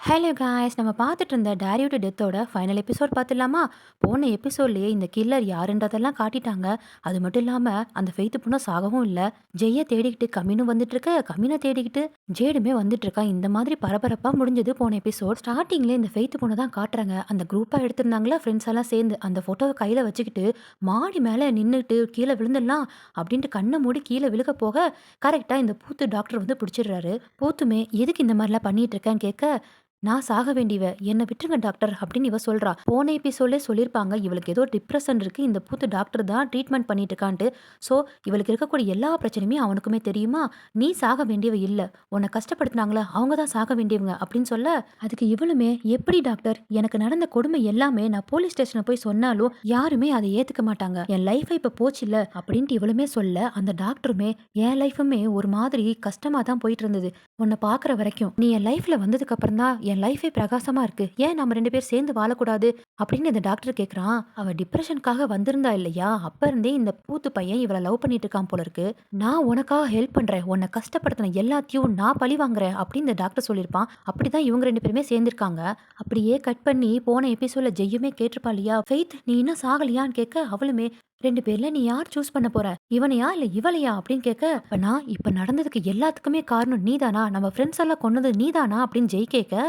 Hello guys, நம்ம பார்த்துட்டு இருந்த டேரியோட டெத்தோட ஃபைனல் எபிசோட் பார்த்துடலாமா? போன எபிசோட்லேயே இந்த கில்லர் யாருன்றதெல்லாம் காட்டிட்டாங்க. அது மட்டும் இல்லாமல் அந்த ஃபெய்த்து பொண்ணு சாகவும் இல்லை. ஜெய்யை தேடிக்கிட்டு கம்மினும் வந்துட்டு இருக்க, கம்மினை தேடிக்கிட்டு ஜேடுமே வந்துட்டு இருக்கா. இந்த மாதிரி பரபரப்பாக முடிஞ்சது போன எபிசோட். ஸ்டார்டிங்லேயே இந்த ஃபெய்த்து பொண்ணு தான் காட்டுறாங்க. அந்த குரூப்பாக எடுத்திருந்தாங்களா ஃப்ரெண்ட்ஸ் எல்லாம் சேர்ந்து அந்த ஃபோட்டோவை கையில் வச்சுக்கிட்டு மாடி மேலே நின்றுட்டு கீழே விழுந்துடலாம் அப்படின்ட்டு கண்ணை மூடி கீழே விழுக போக கரெக்டாக இந்த பூத்து டாக்டர் வந்து பிடிச்சிடுறாரு. பூத்துமே எதுக்கு இந்த மாதிரிலாம் பண்ணிட்டு இருக்கேன்னு கேட்க, நான் சாக வேண்டியவ, என்ன விட்டுருங்க டாக்டர் அப்படின்னு இவ சொல்றா. போன எபிசோட்லே சொல்லியிருப்பாங்க இவளுக்கு ஏதோ டிப்ரெஷன் இருக்கு, இந்த பூத்து டாக்டர் தான் ட்ரீட்மெண்ட் பண்ணிட்டு இருக்கான்ட்டு. ஸோ இவளுக்கு இருக்கக்கூடிய எல்லா பிரச்சனையுமே அவனுக்குமே தெரியுமா. நீ சாக வேண்டியவ இல்ல, உன்னை கஷ்டப்படுத்தினாங்களா அவங்க தான் சாக வேண்டியவங்க அப்படின்னு சொல்ல, அதுக்கு இவளுமே எப்படி டாக்டர், எனக்கு நடந்த கொடுமை எல்லாமே நான் போலீஸ் ஸ்டேஷனை போய் சொன்னாலும் யாருமே அதை ஏத்துக்க மாட்டாங்க, என் லைஃபை இப்ப போச்சு இல்ல அப்படின்ட்டு இவளுமே சொல்ல, அந்த டாக்டருமே என் லைஃபுமே ஒரு மாதிரி கஷ்டமா தான் போயிட்டு இருந்தது, உன்னை பாக்குற வரைக்கும் நீ என் லைஃப்ல வந்ததுக்கு அப்புறம் தான் என் லைஃபே பிரகாசமா இருக்கு, ஏன் நம்ம 2 பேர் சேர்ந்து வாழக்கூடாது அப்படின்னு இந்த டாக்டர் கேக்குறான். அவ டிப்ரெஷனுக்காக வந்திருந்தா இல்லையா, அப்ப இருந்தே இந்த பூத்து பையன் இவளை லவ் பண்ணிட்டு இருக்கான் போல இருக்கு. நான் உனக்காக ஹெல்ப் பண்றேன், உன்னை கஷ்டப்படுத்தின எல்லாத்தையும் நான் பழி வாங்குறேன் அப்படின்னு இந்த டாக்டர் சொல்லியிருப்பான். அப்படிதான் இவங்க 2 பேருமே சேர்ந்திருக்காங்க. அப்படியே கட் பண்ணி போன எபிசோட்ல ஜெய்யுமே கேட்டிருப்பா இல்லையா, ஃபெய்த் நீ இன்னும் சாகலையான்னு கேட்க, அவளுமே 2 பேர்ல நீ யார் சூஸ் பண்ண போற, இவனையா இல்ல இவளையா அப்படின்னு கேட்க, அப்பனா இப்ப நடந்ததுக்கு எல்லாத்துக்குமே காரணம் நீதானா, நம்ம ஃப்ரெண்ட்ஸ் எல்லாம் கொன்னது நீதானா அப்படின்னு ஜெய் கேட்க,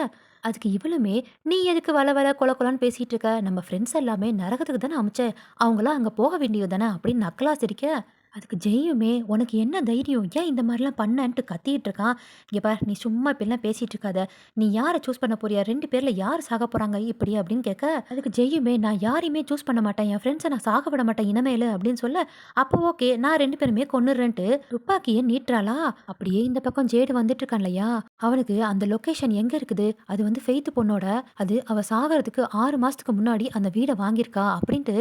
அதுக்கு இவளுமே நீ எதுக்கு வள வள கொல கொலன்னு பேசிட்டு இருக்க, நம்ம ஃப்ரெண்ட்ஸ் எல்லாமே நரகத்துக்கு தானே அமைச்ச, அவங்களாம் அங்க போக வேண்டியது தானே அப்படின்னு நக்கலா சிரிக்க, அதுக்கு ஜெய்யுமே உனக்கு என்ன தைரியம், ஏன் இந்த மாதிரிலாம் பண்ணன்ட்டு கத்திட்டு இருக்கான். இங்க பார், நீ சும்மா இப்படிலாம் பேசிட்டு இருக்காத, நீ யாரை சூஸ் பண்ண போறியா, 2 பேர்ல யார் சாக போறாங்க இப்படி அப்படின்னு கேட்க, அதுக்கு ஜெய்யுமே நான் யாரையுமே சூஸ் பண்ண மாட்டேன், என் ஃப்ரெண்ட்ஸை நான் சாக விட மாட்டேன் இனிமேலு அப்படின்னு சொல்ல, அப்போ ஓகே நான் 2 பேருமே கொன்னுறேன்ட்டு துப்பாக்கியை நீட்டுறாளா. அப்படியே இந்த பக்கம் ஜேடு வந்துட்டு இருக்கான் இல்லையா, அவனுக்கு அந்த லொகேஷன் எங்க இருக்குது, அது வந்து ஃபெய்த் பொண்ணோட, அது அவ சாகிறதுக்கு 6 மாசத்துக்கு முன்னாடி அந்த வீடை வாங்கியிருக்கா அப்படின்ட்டு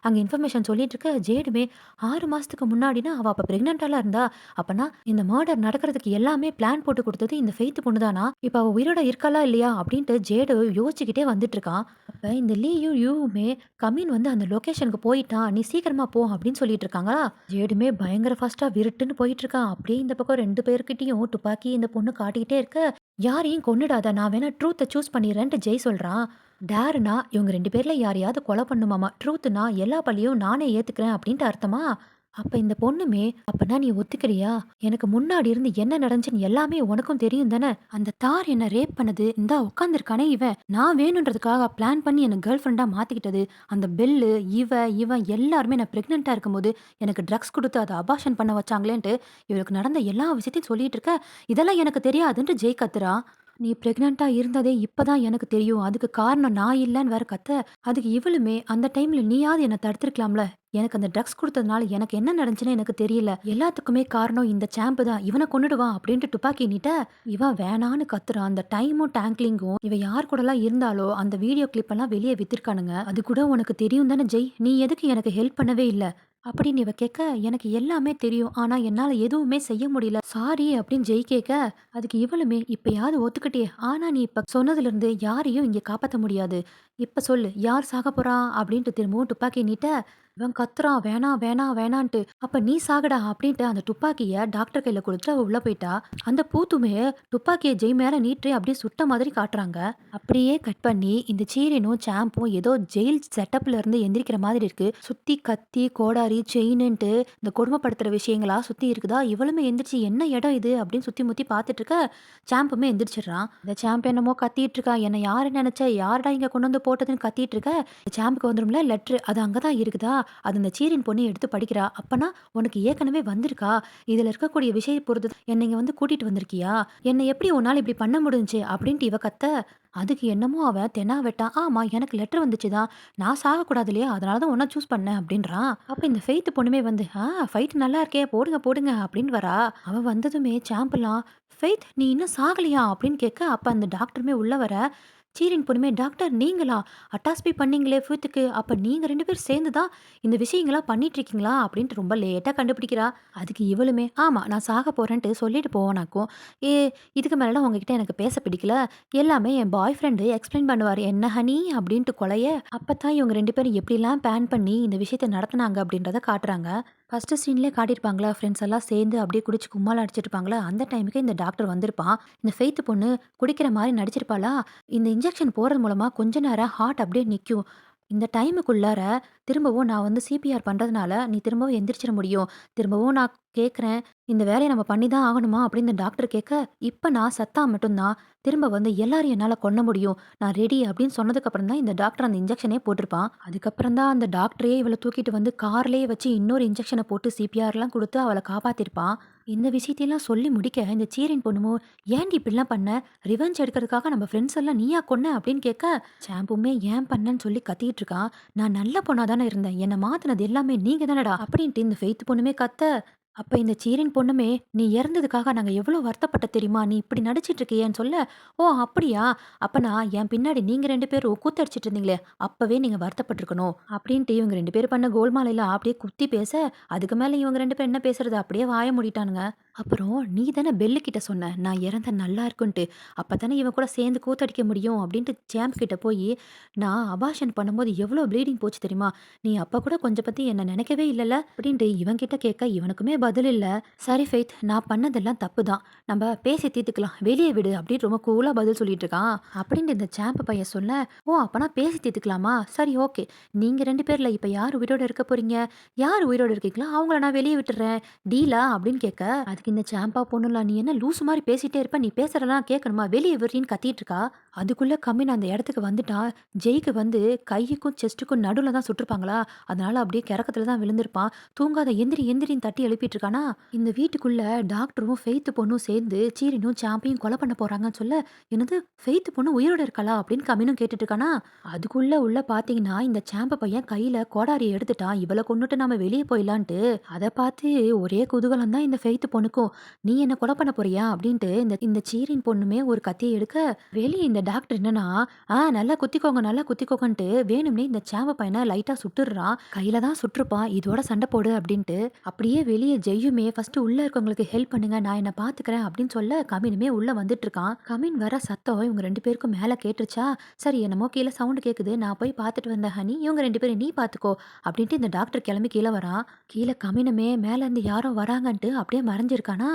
அங்க இன்ஃபர்மேஷன் சொல்லிட்டு இருக்க, ஜேடுமே 6 மாசத்துக்கு முன்னாடினா அவ அப்ப பிரெக்னென்ட்டாலாம் இருந்தா, அப்பனா இந்த மர்டர் நடக்கிறதுக்கு எல்லாமே பிளான் போட்டு கொடுத்தது இந்த ஃபெய்த் பொண்ணு தானா, இப்ப அவ உயிரோட இருக்காளா இல்லையா அப்படின்ட்டு ஜேடு யோசிச்சுக்கிட்டே வந்துட்டு இருக்கான். அப்ப இந்த லீயும் யூவுமே கமின் வந்து அந்த லொகேஷனுக்கு போயிட்டான், நீ சீக்கிரமா போ அப்படின்னு சொல்லிட்டு இருக்காங்களா. ஜேடுமே பயங்கர ஃபாஸ்டா விருட்டுன்னு போயிட்டு இருக்கான். அப்படியே இந்த பக்கம் 2 பேர்கிட்டயும் துப்பாக்கி இந்த பொண்ணு காட்டிக்கிட்டே இருக்க, யாரையும் கொன்னுடாத, நான் வேணா ட்ரூத்தை சூஸ் பண்ணிடுறேன்ட்டு ஜெய் சொல்றான். டேர்னா இவங்க 2 பேர்ல யாரையாவது கொலை பண்ணுமாமா, ட்ரூத்னா எல்லா பழியும் நானே ஏத்துக்கிறேன் அப்படின்ட்டு அர்த்தமா. அப்ப இந்த பொண்ணுமே அப்பனா நீ ஒத்துக்கிறியா, எனக்கு முன்னாடி இருந்து என்ன நடந்துச்சுன்னு எல்லாமே உனக்கும் தெரியும் தானே, அந்த தார் என்ன ரேப் பண்ணது இந்தா உட்காந்துருக்கானே இவன், நான் வேணுன்றதுக்காக பிளான் பண்ணி என்ன கேர்ள் ஃப்ரெண்டா மாத்திக்கிட்டது, அந்த பெல்லு இவன் எல்லாருமே நான் பிரெக்னெண்டா இருக்கும்போது எனக்கு ட்ரக்ஸ் கொடுத்து அதை அபார்ஷன் பண்ண வச்சாங்களேன்ட்டு இவருக்கு நடந்த எல்லா விஷயத்தையும் சொல்லிட்டு இருக்க, இதெல்லாம் எனக்கு தெரியாதுன்ட்டு ஜெய் கத்துறா. நீ பிரெக்னென்ட்டா இருந்ததே இப்பதான் எனக்கு தெரியும், அதுக்கு காரணம் நான் இல்லைன்னு வேற கத்த, அதுக்கு இவளுமே அந்த டைம்ல நீயாவது என்ன தடுத்திருக்கலாம்ல, எனக்கு அந்த ட்ரக்ஸ் கொடுத்ததுனால எனக்கு என்ன நடந்துச்சுன்னு எனக்கு தெரியல, எல்லாத்துக்குமே காரணம் இந்த சாம்பு தான், இவனை கொன்னுடுவான் அப்படின்ட்டு துப்பாக்கி நீட்ட, இவன் வேணான்னு கத்துறான். அந்த டைமும் டேங்க்லிங்கும் இவ யார் கூடலாம் இருந்தாலோ அந்த வீடியோ கிளிப் எல்லாம் வெளியே வித்திருக்கானுங்க, அது கூட உனக்கு தெரியும் தானே ஜெய், நீ எதுக்கு எனக்கு ஹெல்ப் பண்ணவே இல்லை அப்படின்னு இவ கேட்க, எனக்கு எல்லாமே தெரியும், ஆனா என்னால எதுவுமே செய்ய முடியல சாரி அப்படின்னு ஜெய் கேட்க, அதுக்கு இவளுமே இப்பயாவது ஒத்துக்கிட்டே, ஆனா நீ இப்ப சொன்னதுல இருந்து யாரையும் இங்க காப்பாத்த முடியாது, இப்ப சொல்லு யார் சாக போறா அப்படின்ட்டு திரும்பவும் துப்பாக்கி நீட்ட, இவன் கத்துறான் வேணாம் வேணாம் வேணான்ட்டு, அப்ப நீ சாகடா அப்படின்ட்டு அந்த துப்பாக்கிய டாக்டர் கையில கொடுத்து அவ உள்ள போயிட்டா. அந்த பூத்துமே துப்பாக்கியை ஜெய் மேல நீட்டு அப்படியே சுட்ட மாதிரி காட்டுறாங்க. அப்படியே கட் பண்ணி இந்த சீரனும் சாம்பும் ஏதோ ஜெயில் செட்டப்ல இருந்து எந்திரிக்கிற மாதிரி இருக்கு, சுத்தி கத்தி கோடாரி செயின்னுட்டு இந்த கொடுமைப்படுத்துற விஷயங்களா சுத்தி இருக்குதா. இவளுமே எந்திரிச்சு என்ன இடம் இது அப்படின்னு சுத்தி முத்தி பார்த்துட்டு இருக்க, சாம்புமே எந்திரிச்சிடுறான். இந்த சாம்ப் என்னமோ கத்திட்டு இருக்கா, என்ன யாரு நினைச்ச, யாருடா இங்க கொண்டு வந்து போட்டதுன்னு கத்திட்டு இருக்க, சாம்புக்கு வந்துரும்ல லெட்ரு, அது அங்கதான் இருக்குதா, அது இந்த சீரின் பொண்ணு எடுத்து படிக்கிறா. அப்பனா உனக்கு ஏற்கனவே வந்திருக்கா, இதுல இருக்கக்கூடிய விஷயம் பொறுத்து என்னை இங்க வந்து கூட்டிட்டு வந்திருக்கியா, என்னை எப்படி உன்னால இப்படி பண்ண முடிஞ்சுச்சு அப்படின்ட்டு இவ கத்த, அதுக்கு என்னமோ அவன் தெனா வெட்டான், ஆமா எனக்கு லெட்டர் வந்துச்சுதான், நான் சாகக்கூடாது இல்லையா, அதனாலதான் உன்ன சூஸ் பண்ணேன் அப்படின்றான். அப்ப இந்த ஃபெய்த் பொண்ணுமே வந்து ஃபைட் நல்லா இருக்கே போடுங்க போடுங்க அப்படின்னு வரா. அவ வந்ததுமே சாம்பலாம், ஃபெய்த் நீ இன்னும் சாகலையா அப்படின்னு கேட்க, அப்ப அந்த டாக்டருமே உள்ள வர, சீரின் பொண்ணுமே டாக்டர் நீங்களா, அட்டாஸ்பி பண்ணீங்களே ஃபூத்துக்கு, அப்ப நீங்க 2 பேரும் சேர்ந்து தான் இந்த விஷயங்களா பண்ணிட்டு இருக்கீங்களா அப்படின்ட்டு ரொம்ப லேட்டா கண்டுபிடிக்கிறா. அதுக்கு இவளுமே ஆமா நான் சாக போறேன்ட்டு சொல்லிட்டு போவனாக்கும், ஏ இதுக்கு மேலாம் உங்ககிட்ட எனக்கு பேச பிடிக்கல, எல்லாமே என் பாய் ஃப்ரெண்டு எக்ஸ்பிளைன் பண்ணுவாரு என்ன ஹனி அப்படின்ட்டு கொலைய, அப்பதான் இவங்க 2 பேரும் எப்படிலாம் பிளான் பண்ணி இந்த விஷயத்த நடத்துனாங்க அப்படின்றத காட்டுறாங்க. ஃபர்ஸ்ட் சீன்லயே காட்டியிருப்பாங்களா, ஃப்ரெண்ட்ஸ் எல்லாம் சேர்ந்து அப்படியே குடிச்சு கும்மாளம் அடிச்சிட்டு இருப்பாங்களா, அந்த டைமுக்கு இந்த டாக்டர் வந்திருப்பான். இந்த ஃபெய்த் பொண்ணு குடிக்கிற மாரி நடிச்சிருப்பாளா, இந்த இன்ஜெக்ஷன் போடுறது மூலமா கொஞ்ச நேரம் ஹார்ட் அப்படியே நிக்கும். இந்த டைமுக்குள்ளார திரும்பவும் நான் வந்து சிபிஆர் பண்றதுனால, நீ திரும்பவும் எந்திரிச்சிட முடியும். திரும்பவும் நான் கேட்கிறேன், இந்த வேலைய நம்ம பண்ணி தான் ஆகணுமா அப்படின்னு இந்த டாக்டர் கேட்க, இப்ப நான் செத்தா மட்டும் தான் திரும்ப வந்து எல்லாரையும் என்னால கொல்ல முடியும். நான் ரெடி அப்படின்னு சொன்னதுக்கு அப்புறம் தான் இந்த டாக்டர் அந்த இன்ஜெக்ஷனே போட்டிருப்பான். அதுக்கப்புறம் தான் அந்த டாக்டரே இவள தூக்கிட்டு வந்து கார்லயே வச்சு இன்னொரு இன்ஜெக்ஷன போட்டு சிபிஆர்லாம் குடுத்து அவள காப்பாத்திருப்பான். இந்த விஷயத்தையெல்லாம் சொல்லி முடிக்க, இந்த சீரின் பொண்ணுமோ, "ஏன்டி இப்படிலாம் பண்ண? ரிவெஞ்ச் எடுக்கிறதுக்காக நம்ம ஃப்ரெண்ட்ஸ் எல்லாம் நீயா கொன்ன?" அப்படின்னு கேட்க, சாம்புமே ஏன் பண்ணேன்னு சொல்லி கத்திக்கிட்டு இருக்கான். "நான் நல்ல பொண்ணா தானே இருந்தேன். என்ன மாத்துனது எல்லாமே நீங்க தானடா" அப்படின்ட்டு இந்த ஃபெய்த் பொண்ணுமே கத்த, அப்ப இந்த சீரின் பொண்ணுமே, "நீ இறந்ததுக்காக நாங்க எவ்வளோ வருத்தப்பட்டோம் தெரியுமா? நீ இப்படி நடிச்சிட்டு இருக்கியேன்னு" சொல்ல, "ஓ! அப்படியா? அப்பனா என் பின்னாடி நீங்க 2 பேரும் கூத்தடிச்சிட்டு இருந்தீங்களே, அப்பவே நீங்க வருத்தப்பட்டுருக்கணும்." அப்படின்ட்டு இவங்க 2 பேரும் பண்ண கோல்மாலைல அப்படியே குத்தி பேச, அதுக்கு மேல இவங்க 2 பேரும் என்ன பேசுறது? அப்படியே வாய மூடிட்டானுங்க. அப்புறம், "நீ தானே பெல்லு கிட்ட சொன்ன, நான் இறந்தா நல்லா இருக்குன்ட்டு. அப்பதானே இவன் கூட சேர்ந்து கூத்தடிக்க முடியும்." அப்படின்ட்டு சாம்ப் கிட்ட போயி, "நான் அபார்ஷன் பண்ணும்போது எவ்வளோ ப்ளீடிங் போச்சு தெரியுமா? நீ அப்ப கூட கொஞ்சம் பத்தி என்ன நினைக்கவே இல்லல்ல?" அப்படின்ட்டு இவன் கிட்ட கேட்க, இவனுக்குமே பதில் இல்ல. "சரி ஃபெய்த், நான் பண்ணதெல்லாம் தப்பு தான். நம்ப பேசி தீர்த்துக்கலாம். வெளிய விடு." அப்படின்னு ரொம்ப கூலா பதில் சொல்லிட்டு இருக்கான். அப்படின்ட்டு இந்த சாம்ப் பையன் சொல்ல, "ஓ! அப்பனா பேசி தீர்த்துக்கலாமா? சரி ஓகே. நீங்க 2 பேர்ல இப்ப யார் உயிரோட இருக்க போறீங்க? யார் உயிரோட இருக்கீங்களோ அவங்கள நான் வெளிய விட்டுர்றேன். டீலா?" அப்படின்னு கேட்க, அதுக்கு இந்த சாம்பா பொண்ணுலாம், "நீ என்ன லூசு மாரி பேசிட்டே இருப்ப? நீ பேசுறதெல்லாம் கேட்கணுமா? வெளிய விட்றீன்னு" கத்திட்டு இருக்கா. அதுக்குள்ள கம்மின் அந்த இடத்துக்கு வந்துட்டான். ஜெய்க்கு வந்து கையுக்கும் செஸ்ட்டுக்கும் நடுவுல தான் சுட்டுருப்பாங்களா, அதனால அப்படியே கிறக்கத்துல தான் விழுந்திருப்பான். "தூங்காத, எந்திரி எந்திரின்னு" தட்டி எழுப்பிட்டு இருக்கானா, இந்த வீட்டுக்குள்ள டாக்டரும் ஃபெய்த் பொண்ணும் சேர்ந்து சீரினும் சாம்பையும் கொலை பண்ண போறாங்கன்னு சொல்ல, "என்னது, ஃபெய்த் பொண்ணு உயிரோட இருக்காளா?" அப்படின்னு கம்மினும் கேட்டுட்டு இருக்கானா, அதுக்குள்ள உள்ள பார்த்தீங்கன்னா, இந்த சாம்ப பையன் கையில கோடாரிய எடுத்துட்டான். இவள கொன்னுட்டு நாம வெளிய போயிடலான்ட்டு. அத பார்த்து ஒரே குதூகலம் தான் இந்த ஃபெய்த் பொண்ணுக்கும். "நீ என்ன கொலை பண்ண போறியா?" அப்படின்ட்டு இந்த இந்த சீரின் பொண்ணுமே ஒரு கத்திய எடுக்க, வெளிய இந்த டாக்டர் என்னன்னா, நல்லா குத்திக்கோங்க, நல்லா குத்திக்கோங்கன்ட்டு வேணும்னே இந்த சாம்ப பையன லைட்டா சுட்டுர்றான். கையில தான் சுட்டுருப்பான். இதோட சண்டை போடு அப்படின்ட்டு. அப்படியே வெளிய ஜெய்யுமே, "ஃபர்ஸ்ட்டு உள்ள இருக்கவங்களுக்கு ஹெல்ப் பண்ணுங்க. நான் என்ன பார்த்துக்கிறேன்." அப்படின்னு சொல்ல, கமினுமே உள்ள வந்துட்டு இருக்கான். கமின் வர சத்தம் இவங்க 2 பேருக்கும் மேல கேட்டுருச்சா, "சரி, என்னமோ கீழ சவுண்ட் கேக்குது. நான் போய் பார்த்துட்டு வந்தேன் ஹனி. இவங்க 2 பேரும் நீ பார்த்துக்கோ." அப்படின்ட்டு இந்த டாக்டர் கிளம்பி கீழ வரான். கீழ கமினுமே மேல இருந்து யாரோ வராங்கன்ட்டு அப்படியே மறைஞ்சிருக்கானா,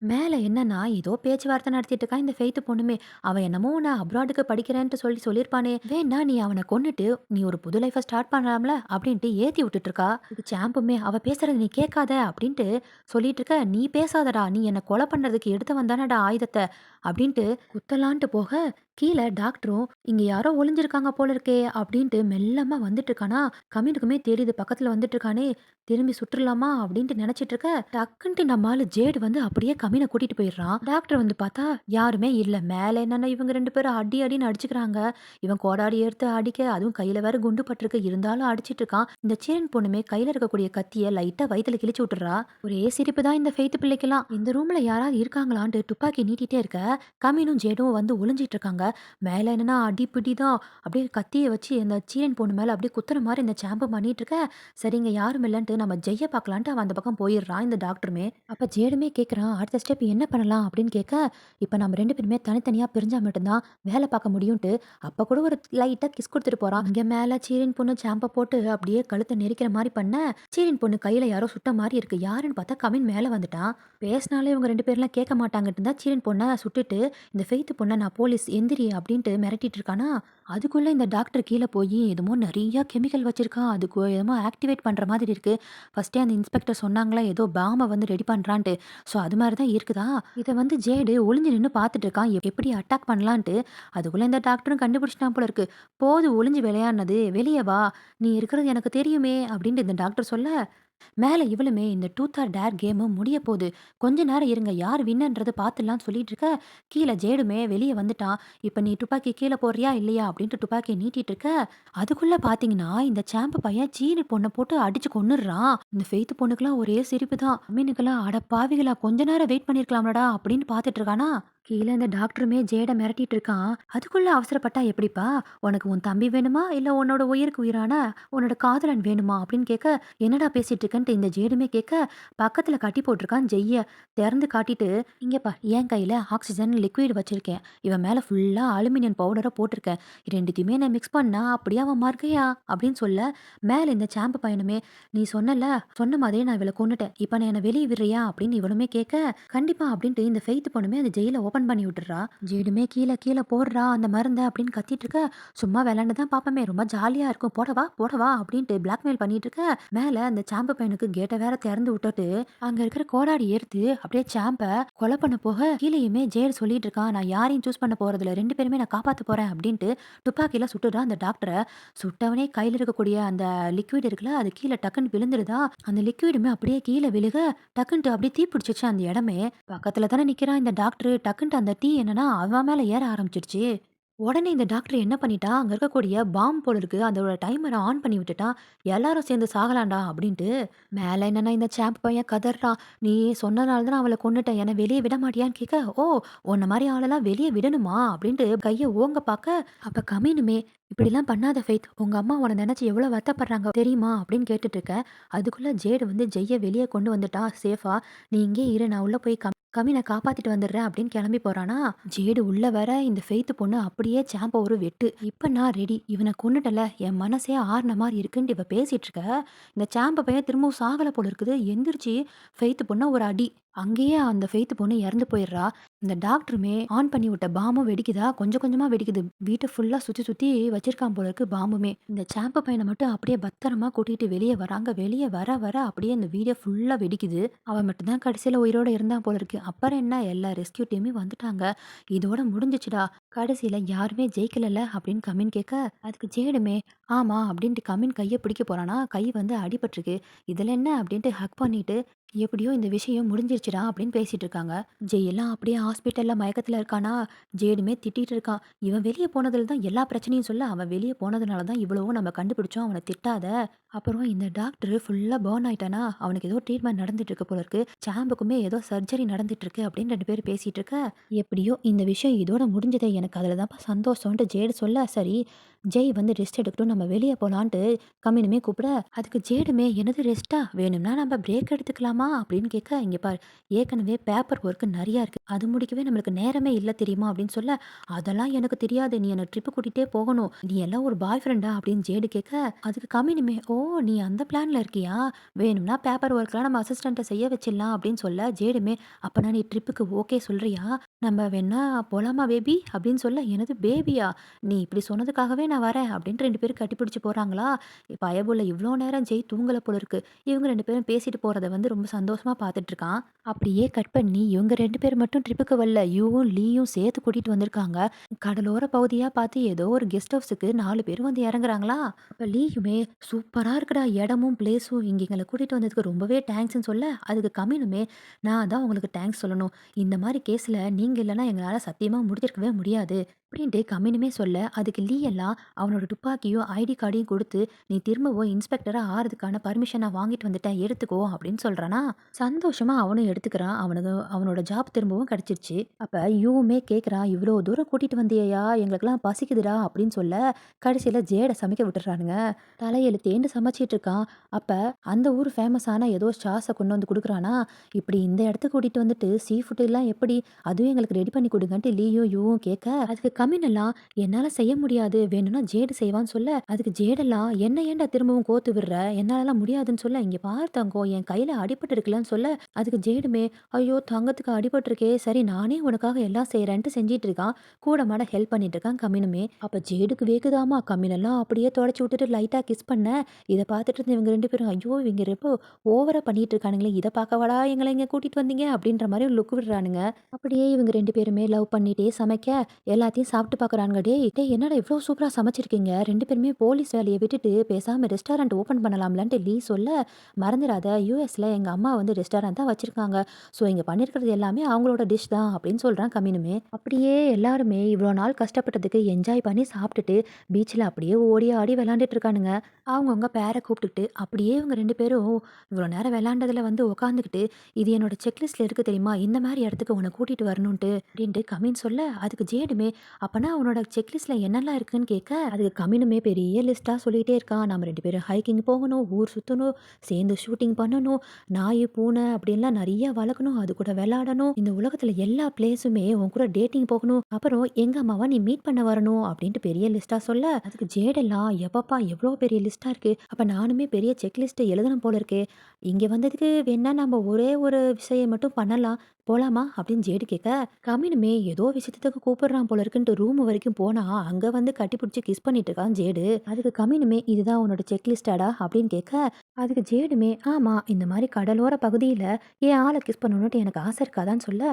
மேல என்னன்னா, ஏதோ பேச்சுவார்த்தை நடத்திட்டு இருக்கான் இந்த ஃபெய்த் பொண்ணுமே. அவன் என்னமோ நான் அப்ராடுக்கு படிக்கிறேன்ட்டு சொல்லியிருப்பானே, "வேணா நீ அவன கொன்னுட்டு, நீ ஒரு புது லைஃப ஸ்டார்ட் பண்ணலாம்ல." அப்படின்ட்டு ஏத்தி விட்டுட்டு இருக்கா. இது சாம்புமே, "அவ பேசுறத நீ கேட்காத." அப்படின்ட்டு சொல்லிட்டு இருக்க, "நீ பேசாதடா, நீ என்ன கொலை பண்றதுக்கு எடுத்தவன் தானடா ஆயுதத்த." அப்படின்ட்டு குத்தலான்ட்டு போக, கீழ டாக்டரும், "இங்க யாரோ ஒளிஞ்சிருக்காங்க போல இருக்கே." அப்படின்ட்டு மெல்லமா வந்துட்டு இருக்கானா, கம்மினுக்குமே தெரியுது பக்கத்துல வந்துட்டு இருக்கானே, திரும்பி சுட்டுறலாமா அப்படின்ட்டு நினைச்சிட்டு இருக்க, டக்குன்ட்டு நம்ம ஆளு ஜேடு வந்து அப்படியே கம்மின கூட்டிட்டு போயிடுறான். டாக்டர் வந்து பார்த்தா யாருமே இல்ல. மேல என்னன்னா இவங்க 2 பேரும் அடி அடின்னு அடிச்சுக்கிறாங்க. இவன் கோடாரி எடுத்து அடிக்க, அதுவும் கையில வேற குண்டு பட்டிருக்கு. இருந்தாலும் அடிச்சிட்டு இருக்கான். இந்த சேரன் பொண்ணுமே கையில இருக்கக்கூடிய கத்திய லைட்டா வயித்துல கிழிச்சு விட்டுறா. ஒரே சிரிப்பு தான் இந்த ஃபெய்த் பிள்ளைக்கெல்லாம். இந்த ரூம்ல யாராவது இருக்காங்களான்ட்டு துப்பாக்கி நீட்டிட்டே இருக்க, கம்மினும் ஜேடும் வந்து ஒளிஞ்சிட்டு இருக்காங்க. மேல என்னன்னா அடி பிடி தான். அப்படியே கத்திய வச்சு அந்த சீரன் பொண்ணு மேல அப்படியே குத்துற மாரி இந்த சாம்பு பண்ணிட்டு இருக்க, சரிங்க யாரும் இல்லன்ட்டு நம்ம ஜெய்ய பார்க்கலான்ட்டு அவன் அந்த பக்கம் போயிடுறான் இந்த டாக்டருமே. அப்ப ஜேடுமே கேட்குறான், "அடுத்த ஸ்டெப் என்ன பண்ணலாம்?" அப்படின்னு கேட்க, "இப்ப நம்ம 2 பேருமே தனித்தனியா பிரிஞ்சா மட்டும் தான் வேலை பார்க்க முடியும்ட்டு." அப்ப கூட ஒரு லைட்டா கிஸ் குடுத்துட்டு போறான். இங்க மேல சீரின் பொண்ணு சாம்ப போட்டு அப்படியே கழுத்த நெரிக்கிற மாரி பண்ண, சீரின் பொண்ணு கையில யாரோ சுட்ட மாரி இருக்கு. யாருன்னு பார்த்தா கவின் மேல வந்துட்டான். பேசினாலே இவங்க 2 பேர்லாம் கேட்க மாட்டாங்கட்டு தான் சீரின் பொண்ண சுட்டுட்டு, இந்த ஃபெய்த் பொண்ண, "நான் போலீஸ் எந்திரி" அப்படின்ட்டு மிரட்டிட்டு இருக்கானா, அதுக்குள்ள இந்த டாக்டர் கீழ போயி என்னமோ நெறைய கெமிக்கல் வச்சிருக்கான். அதுக்கு என்னமோ ஆக்டிவேட் பண்ற மாதிரி இருக்கு. ஃபர்ஸ்ட்டே அந்த இன்ஸ்பெக்டர் சொன்னாங்களா, ஏதோ பாம்ப வந்து ரெடி பண்றான்ட்டு. ஸோ அது மாரி தான் இருக்குதா? இத வந்து ஜேடு ஒளிஞ்சு நின்னு பார்த்துட்டு இருக்கான். எப்படி அட்டாக் பண்ணலான்ட்டு. அதுக்குள்ள இந்த டாக்டரும் கண்டுபிடிச்சிட்டான் போல இருக்கு. "போதும் ஒளிஞ்சு விளையாடுனது. வெளிய வா. நீ இருக்கிறது எனக்கு தெரியுமே." அப்படின்ட்டு இந்த டாக்டர் சொல்ல, மேல இவளுமே, "இந்த ட்ரூத் ஆர் டேர் கேமு முடிய போது. கொஞ்ச நேரம் இருங்க. யார் வின்னர்ன்றத பார்த்துடலாம்னு" சொல்லிட்டு இருக்க, கீழ ஜேடுமே வெளிய வந்துட்டான். "இப்ப நீ துப்பாக்கி கீழ போடுறியா? இல்லையா?" அப்படின்ட்டு துப்பாக்கிய நீட்டிட்டு இருக்க, அதுக்குள்ள பார்த்தீங்கன்னா, இந்த சாம்பு பையன் சீனு பொண்ண போட்டு அடிச்சு கொன்னுடுறான். இந்த ஃபெய்த் பொண்ணுக்கெல்லாம் ஒரே சிரிப்பு தான். அமீனுக்கெல்லாம், "அட பாவிகளா! கொஞ்ச நேரம் வெயிட் பண்ணியிருக்கலாம்லடா" அப்படின்னு பார்த்துட்டு இருக்கானா, கீழ இந்த டாக்டருமே ஜேட மிரட்டிட்டு இருக்கான். அதுக்குள்ள அவசரப்பட்டா எப்படிப்பா? உனக்கு உன் தம்பி வேணுமா? இல்ல உன்னோட உயிருக்கு உயிரான உன்னோட காதலன் வேணுமா? அப்படின்னு கேட்க, என்னடா பேசிட்டு இருக்கன்ட்டு இந்த ஜேடுமே கேட்க, பக்கத்துல கட்டி போட்டுருக்கான் ஜெய்ய. திறந்து காட்டிட்டு, இங்க பார் என் கையில ஆக்ஸிஜன் லிக்விட் வச்சிருக்கேன். இவன் மேல ஃபுல்லா அலுமினியம் பவுடர போட்டிருக்கேன். 2த்தையுமே நான் மிக்ஸ் பண்ணா அப்படியே அவன் மர்கையா அப்படின்னு சொல்ல, மேல இந்த சாம்பு பையனுமே, நீ சொன்னல, சொன்ன மாதிரியே நான் இவள கொன்னுட்டேன். இப்ப நான் என்ன வெளிய விடுறியா? அப்படின்னு இவனுமே கேட்க, கண்டிப்பா அப்படின்ட்டு இந்த ஃபெய்த் பொண்ணுமே அந்த ஜெயில ஓப்பன் பண்ணி விட்டுர்றா. ஜேடுமே கீழ கீழ போடுறா அந்த மருந்த அப்படின்னு கத்திட்டு இருக்க, சும்மா விளையாண்டு தான் பாப்போமே ரொம்ப ஜாலியா இருக்கும். போடவா போடவா அப்படின்ட்டு பிளாக்மெயில் பண்ணிட்டு இருக்க, மேல அந்த சாம்பு பையனுக்கு கேட்ட வேற திறந்து விட்டுட்டு, அங்க இருக்கிற கோடாரி எடுத்து அப்படியே சாம்ப கொலை பண்ண போக, கீழேயுமே ஜேடு சொல்லிட்டு இருக்கான், நான் யாரையும் சூஸ் பண்ண போறதில்ல. 2 பேருமே நான் காப்பாத்த போறேன் அப்படின்ட்டு துப்பாக்கியில சுட்டுடுறான் அந்த டாக்டர. சுட்டவனே கையில இருக்கக்கூடிய அந்த லிக்விட் இருக்குல்ல, அது கீழ டக்குன்னு விழுந்துருதா, அந்த லிக்விடுமே அப்படியே கீழ விழுக, டக்குன்ட்டு அப்படியே தீ பிடிச்சிருச்சு அந்த இடமே. பக்கத்துல தானே நிக்கிறான் இந்த டாக்டரு. டக்குன்ட்டு அந்த தீ என்னன்னா, அவன் மேல ஏற ஆரம்பிச்சிருச்சு. உடனே இந்த டாக்டர் என்ன பண்ணிட்டா, அங்க இருக்கக்கூடிய பாம் போல இருக்கு. அதோட டைமர ஆன் பண்ணி விட்டுட்டான். எல்லாரும் சேர்ந்து சாகலாம்டா அப்படின்ட்டு. மேல என்னன்னா இந்த சாம்ப் பையன் கதர்றான். நீ சொன்னனால தான் நான் அவள கொன்னுட்டேன். என்ன வெளிய விட மாட்டியான்னு கேட்க, ஓ! உன்ன மாரி ஆளெல்லாம் வெளிய விடணுமா? அப்படின்ட்டு கைய ஓங்க பாக்க, அப்ப கம்மினுமே, இப்படிலாம் பண்ணாத ஃபெய்த். உங்க அம்மா உன்ன நெனச்சு எவ்வளோ வருத்தப்படுறாங்க தெரியுமா? அப்படின்னு கேட்டுட்டு இருக்க. அதுக்குள்ள ஜேடு வந்து ஜெய்ய வெளிய கொண்டு வந்துட்டா சேஃபா. நீ இங்கேயே இரு. நான் உள்ள போய் கம்மின காப்பாத்திட்டு வந்துடுறேன் அப்படின்னு கிளம்பி போறானா, ஜேடு உள்ள வர இந்த ஃபெய்த் பொண்ணு அப்படியே சாம்ப ஒரு வெட்டு. இப்ப நான் ரெடி. இவன கொன்னுட்டல, என் மனசே ஆறுன மாரி இருக்குன்ட்டு இவ பேசிட்டு இருக்க. இந்த சாம்ப பையன் திரும்பவும் சாகல போல இருக்குது. எந்திரிச்சு ஃபெய்த் பொண்ண ஒரு அடி. அங்கேயே அந்த ஃபெய்த் பொண்ணு இறந்து போயிடுறா. இந்த டாக்டருமே ஆன் பண்ணி விட்ட பாமும் வெடிக்குதா, கொஞ்சம் கொஞ்சமா வெடிக்குது. வீட்ட ஃபுல்லா சுத்தி சுத்தி வச்சிருக்கான் போல இருக்கு பாம்புமே. இந்த சாம்பு பையன மட்டும் அப்படியே பத்திரமா கூட்டிட்டு வெளிய வராங்க. வெளிய வர வர அப்படியே இந்த வீடே ஃபுல்லா வெடிக்குது. அவன் மட்டும் தான் கடைசியில உயிரோட இருந்தான் போல இருக்கு. அப்புறம் என்ன, எல்லா ரெஸ்க்யூ டீமே வந்துட்டாங்க. இதோட முடிஞ்சுச்சுடா. கடைசியில யாருமே ஜெயிக்கலல்ல அப்படின்னு கமின் கேட்க, அதுக்கு ஜேடுமே, ஆமா அப்படின்ட்டு கமின் கைய பிடிக்க போறானா, கை வந்து அடிபட்டிருக்கு. இதுல என்ன அப்படின்ட்டு ஹக் பண்ணிட்டு, எப்படியோ இந்த விஷயம் முடிஞ்சிருச்சுடா அப்படின்னு பேசிட்டு இருக்காங்க. ஜெய் எல்லாம் அப்படியே ஹாஸ்பிட்டல்ல மயக்கத்துல இருக்கானா, ஜேடுமே திட்டிட்டு இருக்கான். இவன் வெளிய போனதுல தான் எல்லா பிரச்சனையும் சொல்ல, அவன் வெளிய போனதுனால தான் இவ்வளவும் நம்ம கண்டுபிடிச்சோம். அவன திட்டாத. அப்புறம் இந்த டாக்டர் ஃபுல்லா பர்ன் ஆயிட்டானா, அவனுக்கு ஏதோ ட்ரீட்மெண்ட் நடந்துட்டு இருக்கு போல இருக்கு. சாம்புக்குமே ஏதோ சர்ஜரி நடந்துட்டு இருக்கு அப்படின்னு 2 பேரும் பேசிட்டு இருக்க, எப்படியோ இந்த விஷயம் இதோட முடிஞ்சதே, எனக்கு அதுல தான்ப்பா சந்தோஷம்ன்ட்டு ஜேடு சொல்ல, சரி ஜெய் வந்து ரெஸ்ட் எடுக்கட்டும், நம்ம வெளிய போலான்ட்டு கம்மினுமே கூப்பிட, அதுக்கு ஜேடுமே, என்னது ரெஸ்ட்டா? வேணும்னா நம்ம பிரேக் எடுத்துக்கலாமா? அப்படின்னு கேட்க, இங்க பாரு ஏற்கனவே பேப்பர் ஒர்க் நெறையா இருக்கு. அது முடிக்கவே நம்மளுக்கு நேரமே இல்ல தெரியுமா? அப்படின்னு சொல்ல, அதெல்லாம் எனக்கு தெரியாது. நீ என்ன ட்ரிப் கூட்டிட்டே போகணும். நீ எல்லாம் ஒரு பாய் ஃப்ரெண்டா? அப்படின்னு ஜேடு கேட்க, அதுக்கு கம்மினுமே, ஓ! நீ அந்த பிளான்ல இருக்கியா? வேணும்னா பேப்பர் ஒர்க்லாம் நம்ம அசிஸ்டன்ட்ட செய்ய வச்சிடலாம் அப்படின்னு சொல்ல, ஜேடுமே, அப்பனா நீ ட்ரிப்புக்கு ஓகே சொல்றியா? நம்ம வேணா போலாமா பேபி? அப்படின்னு சொல்ல, என்னது பேபியா? நீ இப்படி சொன்னதுக்காகவே நான் வரேன் அப்படின்ட்டு 2 பேரும் கட்டிப்பிடிச்சு போறாங்களா? பயபுள்ள இவ்ளோ நேரம் ஜெய் தூங்கல போல இருக்கு. இவங்க 2 பேரும் பேசிட்டு போறத வந்து ரொம்ப சந்தோஷமா பார்த்துட்டு இருக்கான். அப்படியே கட் பண்ணி இவங்க 2 பேர் மட்டும் ட்ரிப்புக்கு வரல. யூவும், லீயும் சேர்த்து கூட்டிட்டு வந்திருக்காங்க. கடலோர பகுதியா பார்த்து ஏதோ ஒரு கெஸ்ட் ஹவுஸுக்கு 4 பேர் வந்து இறங்குறாங்களா? அப்ப லீயுமே, சூப்பரா இருக்குடா இடமும், பிளேஸும். இங்க எங்கள கூட்டிட்டு வந்ததுக்கு ரொம்பவே தேங்க்ஸ்ன்னு சொல்ல, அதுக்கு கம்மினுமே, நான் தான் உங்களுக்கு தேங்க்ஸ் சொல்லணும். இந்த மாரி கேஸ்ல நீங்க இல்லன்னா எங்களால சத்தியமா முடிச்சிருக்கவே முடியாது. அப்படின்ட்டு கம்மினுமே சொல்ல, அதுக்கு லீ எல்லாம் அவனோட துப்பாக்கியும், ஐடி கார்டையும் குடுத்து, "நீ திரும்பவும் இன்ஸ்பெக்டரா ஆறதுக்கான பர்மிஷன் நான் வாங்கிட்டு வந்துட்டேன். எடுத்துக்கோ" அப்படின்னு சொல்றானா. சந்தோஷமா அவனும் எடுத்துக்கிறான். அவனுக்கு அவனோட ஜாப் திரும்பவும் கிடைச்சிருச்சு. அப்ப யூவுமே கேட்குறான், "இவ்ளோ தூரம் கூட்டிட்டு வந்தியேயா? எங்களுக்கெல்லாம் பசிக்குதுடா" அப்படின்னு சொல்ல, கடைசியில ஜேட சமைக்க விட்டுர்றானுங்க. தலையெழுத்தேன்னு சமைச்சிட்டு இருக்கான். அப்ப அந்த ஊர் ஃபேமஸான ஏதோ சாஸ கொண்டு வந்து குடுக்குறானா. இப்படி இந்த இடத்துக்கு கூட்டிட்டு வந்துட்டு சீ ஃபுட் எல்லாம் எப்படி? அதுவும் எங்களுக்கு ரெடி பண்ணி குடுங்கன்ட்டு லீயும், யூவும் கேட்க, அதுக்கு கம்மினெல்லாம் என்னால செய்ய முடியாது. வேணும்னா ஜேடு செய்வான்னு சொல்ல, அதுக்கு ஜேடெல்லாம் என்ன ஏன்டா திரும்பவும் கோத்து விடுற? என்னாலலாம் முடியாதுன்னு சொல்ல, இங்க பாரு தங்கம் என் கையில அடிபட்டு இருக்குல்லன்னு சொல்ல, அதுக்கு ஜேடுமே, ஐயோ! தங்கத்துக்கு அடிபட்டுருக்கே! சரி நானே உனக்காக எல்லாம் செய்றேன்ட்டு செஞ்சுட்டு இருக்கான். கூட மாட ஹெல்ப் பண்ணிட்டு இருக்கான் கம்மினுமே. அப்ப ஜேடுக்கு வேகுதாமா, கம்மினெல்லாம் அப்படியே தொடச்சு விட்டுட்டு லைட்டா கிஸ் பண்ண, இத பார்த்துட்டு இருந்த இவங்க 2 பேரும், ஐயோ! இவங்க ரொம்ப ஓவரா பண்ணிட்டு இருக்கானுங்களே! இத பார்க்கவாடா எங்கள இங்க கூட்டிட்டு வந்தீங்க? அப்படின்ற மாரி லுக் விடுறானுங்க. அப்படியே இவங்க 2 பேருமே லவ் பண்ணிட்டே சமைக்க, எல்லாத்தையும் சாப்பிட்டு பார்க்குறானுங்க. "டேய் டேய் என்னடா இவ்ளோ சூப்பரா சமைச்சிருக்கீங்க? 2 பேருமே போலீஸ் வேலைய விட்டுட்டு பேசாம ரெஸ்டாரண்ட் ஓப்பன் பண்ணலாம்லன்ட்டு" லீ சொல்ல, "மறந்துடாத யுஎஸ்ல எங்க அம்மா வந்து ரெஸ்டாரண்ட் தான் வச்சிருக்காங்க. பண்ணியிருக்காங்க. ஸோ இங்க பண்ணியிருக்கிறது எல்லாமே அவங்களோட டிஷ் தான் அப்படின்னு சொல்றான் கமினுமே. அப்படியே எல்லாருமே இவ்வளோ நாள் கஷ்டப்பட்டதுக்கு என்ஜாய் பண்ணி சாப்பிட்டுட்டு பீச்ல அப்படியே ஓடி ஆடி விளையாண்டுட்டு இருக்கானுங்க. அவங்கவங்க பேர கூப்பிட்டுக்கிட்டு அப்படியே இவங்க 2 பேரும் இவ்வளோ நேரம் விளையாண்டதுல வந்து உட்காந்துக்கிட்டு, "இது என்னோட செக்லிஸ்ட்ல இருக்கு தெரியுமா? இந்த மாரி இடத்துக்கு உன்ன கூட்டிட்டு வரணுன்ட்டு" அப்படின்ட்டு கமின் சொல்ல, அதுக்கு ஜேடுமே, "அப்பன்னா உன்னோட செக்லிஸ்ட்ல என்னலாம் இருக்குன்னு?" கேட்க, அதுக்கு கமினுமே பெரிய லிஸ்ட்டா சொல்லிட்டே இருக்கான். "நம்ம 2 பேரும் ஹைக்கிங் போகணும், ஊர் சுத்தணும், சேர்ந்து ஷூட்டிங் பண்ணணும், நாய், பூனை அப்படின்லாம் நெறைய வளர்க்கணும், அது கூட விளையாடணும், இந்த உலகத்துல எல்லா பிளேஸுமே உன் கூட டேட்டிங் போகணும், அப்புறம் எங்க அம்மாவ நீ மீட் பண்ண வரணும்" அப்படின்ட்டு பெரிய லிஸ்ட்டா சொல்ல, அதுக்கு ஜேடெல்லாம், "எப்பப்பா எவ்வளோ பெரிய லிஸ்ட்டா இருக்கு. அப்ப நானுமே பெரிய செக்லிஸ்ட் எழுதணும் போல இருக்கே. இங்க வந்ததுக்கு வேணா நம்ம ஒரே ஒரு விஷயம் மட்டும் பண்ணலாம். போலாமா?" அப்படின்னு ஜேடு கேட்க, கம்மினுமே ஏதோ விஷயத்துக்கு கூப்பிடுறான் போல இருக்குன்ட்டு ரூம் வரைக்கும் போனா, அங்க வந்து கட்டிப்பிடிச்சு கிஸ் பண்ணிட்டு இருக்கான் ஜேடு. அதுக்கு கம்மினுமே, "இதுதான் உன்னோட செக்லிஸ்டாடா?" அப்படின்னு கேட்க, அதுக்கு ஜேடுமே, "ஆமா, இந்த மாரி கடலோர பகுதியில என் ஆள கிஸ் பண்ணணுன்ட்டு எனக்கு ஆசை இருக்காதான்னு" சொல்ல,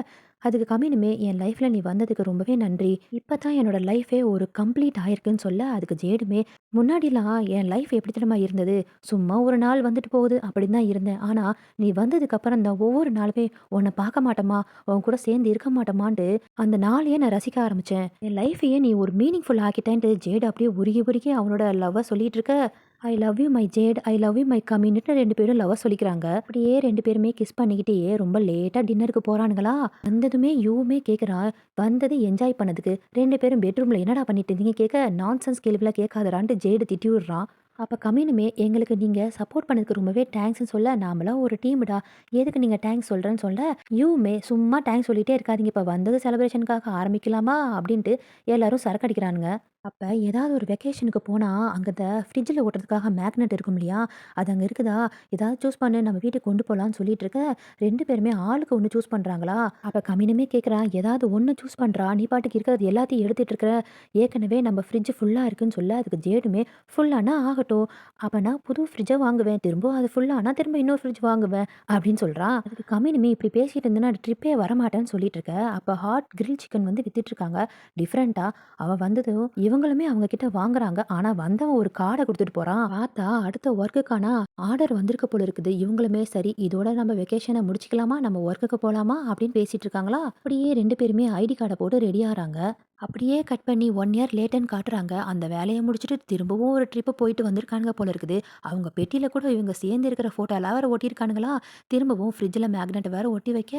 அதுக்கு கம்மினுமே, "என் லைஃப்ல நீ வந்ததுக்கு ரொம்பவே நன்றி. இப்பதான் என்னோட லைஃபே ஒரு கம்ப்ளீட் ஆயிருக்குன்னு" சொல்ல, அதுக்கு ஜேடுமே, "முன்னாடிலாம் என் லைஃப் எப்படி தெரியுமா இருந்தது? சும்மா ஒரு நாள் வந்துட்டு போகுது அப்படின்னு தான் இருந்தேன். ஆனா நீ வந்ததுக்கு அப்புறம் தான் ஒவ்வொரு நாளுமே உன்னை பார்க்க மாட்டோமா, உன் கூட சேர்ந்து இருக்க மாட்டோமான்ட்டு அந்த நாளையே நான் ரசிக்க ஆரம்பிச்சேன். என் லைஃபையே நீ ஒரு மீனிங்ஃபுல் ஆக்கிட்டேன்ட்டு" ஜேடு அப்படியே உருகி உருகி அவனோட லவ்வ சொல்லிட்டு இருக்க, "I love you my Jade, I love you my கம்மின்னுட்டு 2 பேரும் லவ்வ சொல்லிக்கிறாங்க. அப்படியே 2 பேருமே கிஸ் பண்ணிக்கிட்டே ரொம்ப லேட்டா டின்னருக்கு போறானுங்களா. வந்ததுமே யூவுமே கேட்குறான், வந்தது என்ஜாய் பண்ணதுக்கு 2 பேரும் பெட்ரூம்ல என்னடா பண்ணிட்டு இருந்தீங்க கேட்க, நான்சென்ஸ் கேள்விலாம் கேட்காதடான்ட்டு ஜேடு திட்டி விடுறான். அப்ப கம்மினுமே, "எங்களுக்கு நீங்க சப்போர்ட் பண்ணதுக்கு ரொம்பவே தேங்க்ஸ்ன்னு" சொல்ல, "நாமலாம் ஒரு டீம்டா, எதுக்கு நீங்க தேங்க்ஸ் சொல்றேன்னு" சொல்ல, யூவுமே, "சும்மா தேங்க்ஸ் சொல்லிட்டே இருக்காதீங்க, இப்ப வந்தது செலிப்ரேஷனுக்காக ஆரம்பிக்கலாமா?" அப்படின்ட்டு எல்லாரும் சரக்கு அடிக்கிறானுங்க. அப்ப ஏதாவது ஒரு வெக்கேஷனுக்கு போனா, அங்க இந்த ஃப்ரிட்ஜ்ல ஒட்டுறதுக்காக மேக்னெட் இருக்கும் இல்லையா? அது அங்க இருக்குதா? ஏதாவது சூஸ் பண்ணு, நம்ம வீட்டுக்கு கொண்டு போலான்னு சொல்லிட்டு இருக்க, 2 பேருமே ஆளுக்கு ஒண்ணு சூஸ் பண்றாங்களா? அப்ப கம்மினுமே கேட்குறான், "ஏதாவது ஒண்ணு சூஸ் பண்றா, நீ பாட்டுக்கு இருக்கிறது எல்லாத்தையும் எடுத்துட்டு இருக்கிற. ஏற்கனவே நம்ம ஃப்ரிட்ஜ் ஃபுல்லா இருக்குன்னு" சொல்ல, அதுக்கு ஜேடுமே, "ஃபுல்லானா ஆகட்டும். அப்ப நான் புது ஃப்ரிட்ஜ வாங்குவேன். திரும்ப அது ஃபுல்லானா திரும்ப இன்னொரு ஃப்ரிட்ஜ் வாங்குவேன்" அப்படின்னு சொல்றான். அதுக்கு கம்மினுமே, "இப்படி பேசிட்டு இருந்தேன்னா ட்ரிப்பே வரமாட்டேன்னு" சொல்லிட்டு இருக்க. அப்ப ஹாட் கிரில் சிக்கன் வந்து வித்துட்டு இருக்காங்க. டிஃபரெண்ட்டா. அவ வந்ததும் இவங்களுமே அவங்க கிட்ட வாங்குறாங்க. ஆனா வந்தவன் ஒரு கார்ட குடுத்துட்டு போறான். பார்த்தா அடுத்த வொர்க்குக்கான ஆர்டர் வந்திருக்கு போல இருக்குது. இவங்களுமே, "சரி இதோட நம்ம வெக்கேஷன முடிச்சுக்கலாமா? நம்ம வொர்க்குக்கு போலாமா?" அப்படின்னு பேசிட்டு இருக்காங்களா. அப்படியே 2 பேருமே ஐடி கார்ட போட்டு ரெடி ஆறாங்க. அப்படியே கட் பண்ணி 1 இயர் லேட்டர்ன்னு காட்டுறாங்க. அந்த வேலைய முடிச்சுட்டு திரும்பவும் ஒரு ட்ரிப் போயிட்டு வந்திருக்கானுங்க போல இருக்குது. அவங்க பெட்டியில கூட இவங்க சேர்ந்து இருக்கிற ஃபோட்டோலாம் வேற ஒட்டியிருக்கானுங்களா. திரும்பவும் ஃப்ரிட்ஜ்ல மேக்னெட் வேற ஒட்டி வைக்க,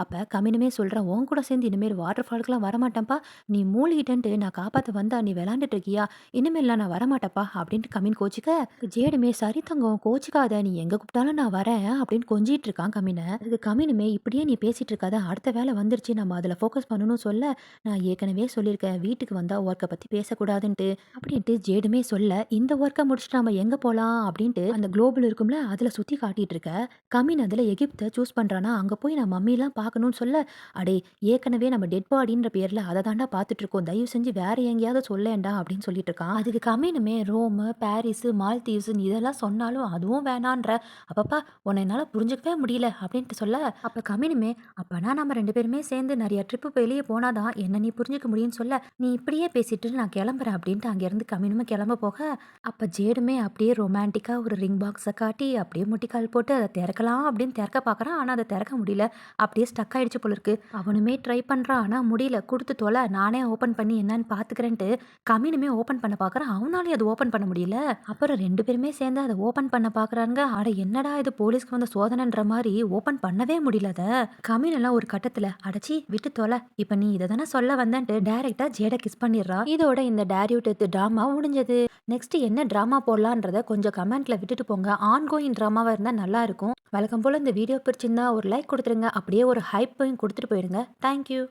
அப்ப கம்மினுமே சொல்றான், "உன் கூட சேர்ந்து இனிமேல் வாட்டர் ஃபால்க்குலாம் வரமாட்டேன்ப்பா. நீ மூழ்கிட்டேன்ட்டு நான் காப்பாத்த வந்தா நீ விளையாண்டுட்டு இருக்கியா? இனிமேல்லாம் நான் வரமாட்டேன்ப்பா" அப்படின்ட்டு கம்மின் கோச்சிக்க, ஜேடுமே, "சரி தங்கம் கோச்சிக்காத. நீ எங்க கூப்பிட்டாலும் நான் வரேன்" அப்படின்னு கொஞ்சிட்டு இருக்கான் கம்மின. அதுக்கு கம்மினுமே, "இப்படியே நீ பேசிட்டு இருக்காத. அடுத்த வேலை வந்துருச்சு. நம்ம அதுல ஃபோக்கஸ் பண்ணணும்னு" சொல்ல, "நான் ஏற்கனவே சொல்லியிருக்கேன். வீட்டுக்கு வந்தா ஒர்க்க பத்தி பேசக்கூடாதுன்ட்டு" அப்படின்ட்டு ஜேடுமே சொல்ல, "இந்த ஒர்க்க முடிச்சுட்டு நம்ம எங்க போலாம்?" அப்படின்ட்டு அந்த குளோபல் இருக்கும்ல, அதுல சுத்தி காட்டிட்டு இருக்க. கம்மின் அதுல எகிப்த சூஸ் பண்றானா, அங்க போய் நான் மம்மிலாம் பார்க்கணும்னு சொல்ல, "அடே ஏற்கனவே நம்ம டெட் பாடின்ற பேர்ல அத தான்டா பார்த்துட்டு இருக்கோம். தயவு செஞ்சு வேற எங்கேயாவது சொல்லேன்டா" அப்படின்னு சொல்லிட்டு இருக்கான். அதுக்கு கம்மினுமே, "ரோமு, பாரிஸு, மால்தீவ்ஸ்ன்னு இதெல்லாம் சொன்னாலும் அதுவும் வேணான்ற. அப்பப்பா உன்ன என்னால புரிஞ்சுக்கவே முடியல" அப்படின்ட்டு சொல்ல, அப்ப கம்மினுமே, "அப்பனா நம்ம 2 பேருமே சேர்ந்து நெறைய ட்ரிப்பு வெளிய போனா தான் என்ன நீ புரிஞ்சுக்க முடியும்னு" சொல்ல, "நீ இப்படியே பேசிட்டு இரு, நான் கிளம்புறேன்" அப்படின்ட்டு அங்கேருந்து கம்மினுமே கிளம்ப போக, அப்ப ஜேடுமே அப்படியே ரொமான்டிக்கா ஒரு ரிங் பாக்ஸ காட்டி அப்படியே முட்டிக்கால் போட்டு அத திறக்கலாம் அப்படின்னு திறக்க பார்க்குறான். ஆனா அத திறக்க முடியல. அப்படியே ஸ்டக் ஆயிடுச்சு போல இருக்கு. அவனுமே ட்ரை பண்றான். ஆனா முடியல. "குடுத்து தொல, நானே ஓப்பன் பண்ணி என்னன்னு பார்த்துக்கிறேன்ட்டு" கம்மினுமே ஓப்பன் பண்ண பார்க்குறான். அவனாலயும் அது ஓப்பன் பண்ண முடியல. அப்புறம் 2 பேருமே சேர்ந்து அத ஓப்பன் பண்ண பார்க்குறானுங்க. அட என்னடா இது போலீஸ்க்கு வந்த சோதனைன்ற மாரி ஓப்பன் பண்ணவே முடியல அத. கம்மினெல்லாம் ஒரு கட்டத்துல, "அடச்சீ விட்டு தொல. இப்ப நீ இத தானே சொல்ல வந்தன்ட்டு" டைரக்ட்டா ஜேட கிஸ் பண்ணிர்றா. இதோட இந்த டேர் யூ டெத் டிராமா முடிஞ்சது. நெக்ஸ்ட் என்ன டிராமா போடலான்றத கொஞ்சம் கமெண்ட்ல விட்டுட்டு போங்க. ஆன்கோயிங் டிராமாவா இருந்தா நல்லா இருக்கும். வழக்கம் போல இந்த வீடியோ பிடிச்சிருந்தா ஒரு லைக் குடுத்துருங்க. அப்படியே ஒரு ஹைப்பையும் குடுத்துட்டு போயிடுங்க. Thank you.